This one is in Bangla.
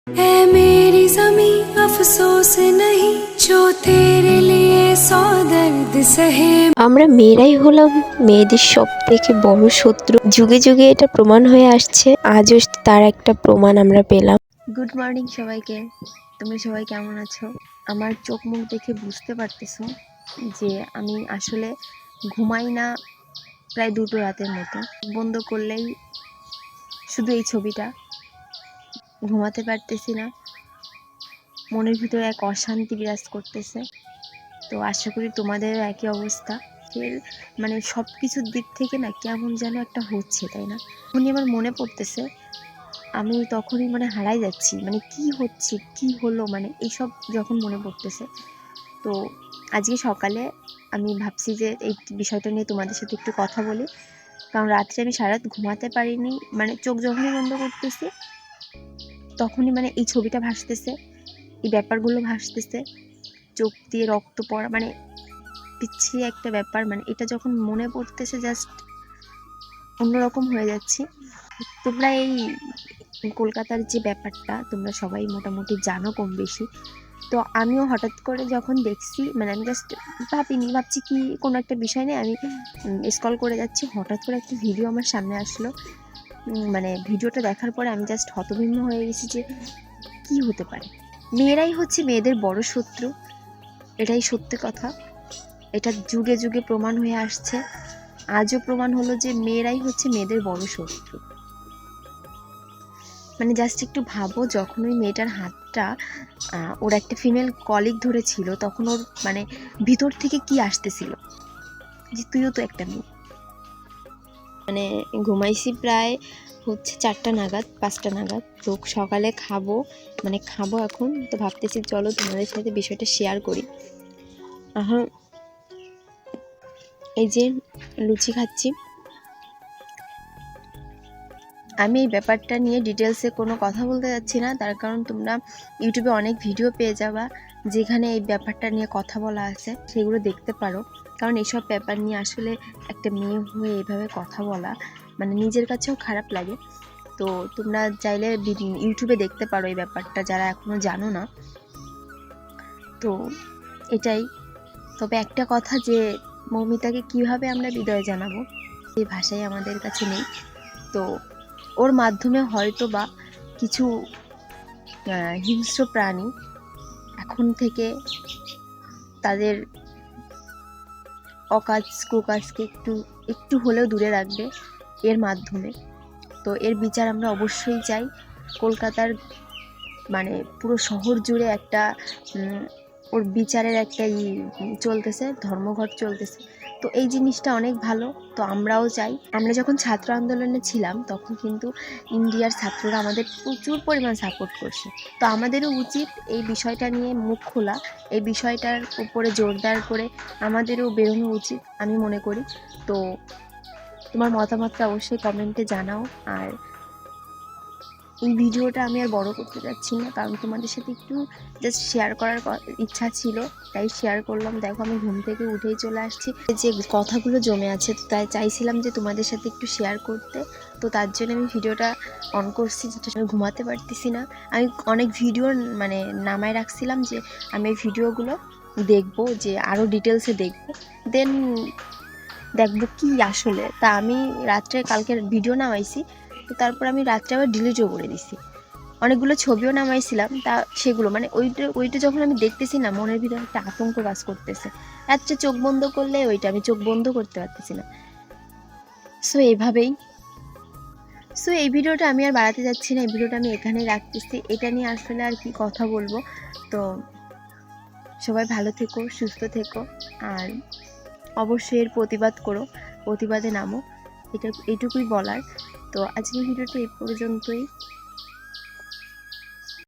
ऐ मेरी ज़मीं अफसोस नहीं जो तेरे लिए सौ दर्द सहे। আমরা মেয়েরাই হলাম মেয়েদের সব থেকে বড় শত্রু। যুগে যুগে এটা প্রমাণ হয়ে আসছে, আজও তার একটা প্রমাণ আমরা পেলাম। গুড মর্নিং সবাইকে। তোমরা সবাই কেমন আছো? আমার চোখ মুখ দেখে বুঝতে পারতেছো যে আমি আসলে ঘুমাই না প্রায় 2টো রাতের মতো। বন্ধ করলেই শুধু এই ছবিটা, ঘুমাতে পারতেছি না, মনের ভিতরে এক অশান্তি বিরাজ করতেছে। তো আশা করি তোমাদেরও একই অবস্থা। মানে সব কিছুর দিক থেকে না কেমন যেন একটা হচ্ছে, তাই না? তখনই আমার মনে পড়তেছে, আমি তখনই মানে হারাই যাচ্ছি, মানে কি হচ্ছে, কি হলো, মানে এইসব যখন মনে পড়তেছে। তো আজকে সকালে আমি ভাবছি যে এই বিষয়টা নিয়ে তোমাদের সাথে একটু কথা বলি, কারণ রাত্রে আমি সারা রাত ঘুমাতে পারিনি। মানে চোখ যখনই বন্ধ করতেছি তখনই মানে এই ছবিটা ভাসতেছে, এই ব্যাপারগুলো ভাসতেছে, চোখ দিয়ে রক্ত পড়া, মানে পিছিয়ে একটা ব্যাপার। মানে এটা যখন মনে পড়তেছে জাস্ট অন্যরকম হয়ে যাচ্ছি। তোমরা এই কলকাতার যে ব্যাপারটা তোমরা সবাই মোটামুটি জানো কম বেশি। তো আমিও হঠাৎ করে যখন দেখছি, মানে আমি জাস্ট ভাবছি কি কোনো একটা বিষয় নিয়ে আমি স্ক্রল করে যাচ্ছি, হঠাৎ করে একটা ভিডিও আমার সামনে আসলো। মানে ভিডিওটা দেখার পরে আমি জাস্ট হতভম্ব হয়ে গেছি যে কি হতে পারে। মেয়েরাই হচ্ছে মেয়েদের বড় শত্রু, এটাই সত্যি কথা। এটা যুগে যুগে প্রমাণ হয়ে আসছে, আজও প্রমাণ হলো যে মেয়েরাই হচ্ছে মেয়েদের বড় শত্রু। মানে জাস্ট একটু ভাবো, যখন ওই মেয়েটার হাতটা ওর একটা ফিমেল কলিগ ধরেছিল, তখন ওর মানে ভিতর থেকে কি আসতেছিল যে তুইও তো একটা মেয়ে। মানে ঘুমাইছি প্রায় হচ্ছে 4টা নাগাদ, 5টা নাগাদ। তো সকালে খাবো এখন। তো ভাবতেছি চলো তোমাদের সাথে বিষয়টা শেয়ার করি। এই যে লুচি খাচ্ছি। আমি এই ব্যাপারটা নিয়ে ডিটেলসে কোনো কথা বলতে যাচ্ছি না, তার কারণ তোমরা ইউটিউবে অনেক ভিডিও পেয়ে যাবা যেখানে এই ব্যাপারটা নিয়ে কথা বলা আছে, সেগুলো দেখতে পারো। কারণ এইসব ব্যাপার নিয়ে আসলে একটা মেয়ে হয়ে এভাবে কথা বলা মানে নিজের কাছেও খারাপ লাগে। তো তোমরা চাইলে ইউটিউবে দেখতে পারো এই ব্যাপারটা, যারা এখনো জানো না। তো এটাই। তবে একটা কথা, যে মৌমিতাকে কিভাবে আমরা বিদায় জানাবো এই ভাষাই আমাদের কাছে নেই। তো ওর মাধ্যমে হয়তো বা কিছু হিংস্র প্রাণী এখন থেকে তাদের অকাজ কুকাজকে একটু একটু হলেও দূরে রাখবে এর মাধ্যমে। তো এর বিচার আমরা অবশ্যই চাই। কলকাতার মানে পুরো শহর জুড়ে একটা ওর বিচারের একটা চলতেছে, ধর্মঘট চলতেছে। তো এই জিনিসটা অনেক ভালো। তো আমরাও চাই। আমরা যখন ছাত্র আন্দোলনে ছিলাম তখন কিন্তু ইন্ডিয়ার ছাত্ররা আমাদের প্রচুর পরিমাণ সাপোর্ট করছে। তো আমাদেরও উচিত এই বিষয়টা নিয়ে মুখ খোলা, এই বিষয়টার উপরে জোরদার করে আমাদেরও বেরোনো উচিত আমি মনে করি। তো তোমার মতামতটা অবশ্যই কমেন্টে জানাও। আর এই ভিডিওটা আমি আর বড় করতে যাচ্ছি না, কারণ তোমাদের সাথে একটু জাস্ট শেয়ার করার ইচ্ছা ছিল, তাই শেয়ার করলাম। দেখো আমি ঘুম থেকে উঠেই চলে আসছি, যে কথাগুলো জমে আছে, তো তাই চাইছিলাম যে তোমাদের সাথে একটু শেয়ার করতে। তো তার জন্য আমি ভিডিওটা অন করছি, যেটা আমি ঘুমাতে পারতেছি না। আমি অনেক ভিডিও মানে নামায় রাখছিলাম যে আমি এই ভিডিওগুলো দেখবো, যে আরও ডিটেলসে দেখবো, দেন দেখবো কি আসলে। তা আমি রাত্রে কালকের ভিডিও নামাইছি, তো তারপর আমি রাত্রে আবার ডিলিটও করে দিছি। অনেকগুলো ছবিও নামাইছিলাম, তা সেগুলো মানে ওইটা যখন আমি দেখতেছি না, মনের ভিতরে একটা আতঙ্ক কাজ করতেছে। রাত্রে চোখ বন্ধ করলে ওইটা আমি চোখ বন্ধ করতে পারতেছি না। সো এই ভিডিওটা আমি আর বাড়াতে যাচ্ছি না, এই ভিডিওটা আমি এখানেই রাখতেছি। এটা নিয়ে আসলে আর কি কথা বলবো। তো সবাই ভালো থেকো, সুস্থ থেকো, আর অবশ্যই এর প্রতিবাদ করো, প্রতিবাদে নামো, এইটুকুই বলার। তো আজকের ভিডিওটা এই পর্যন্তই।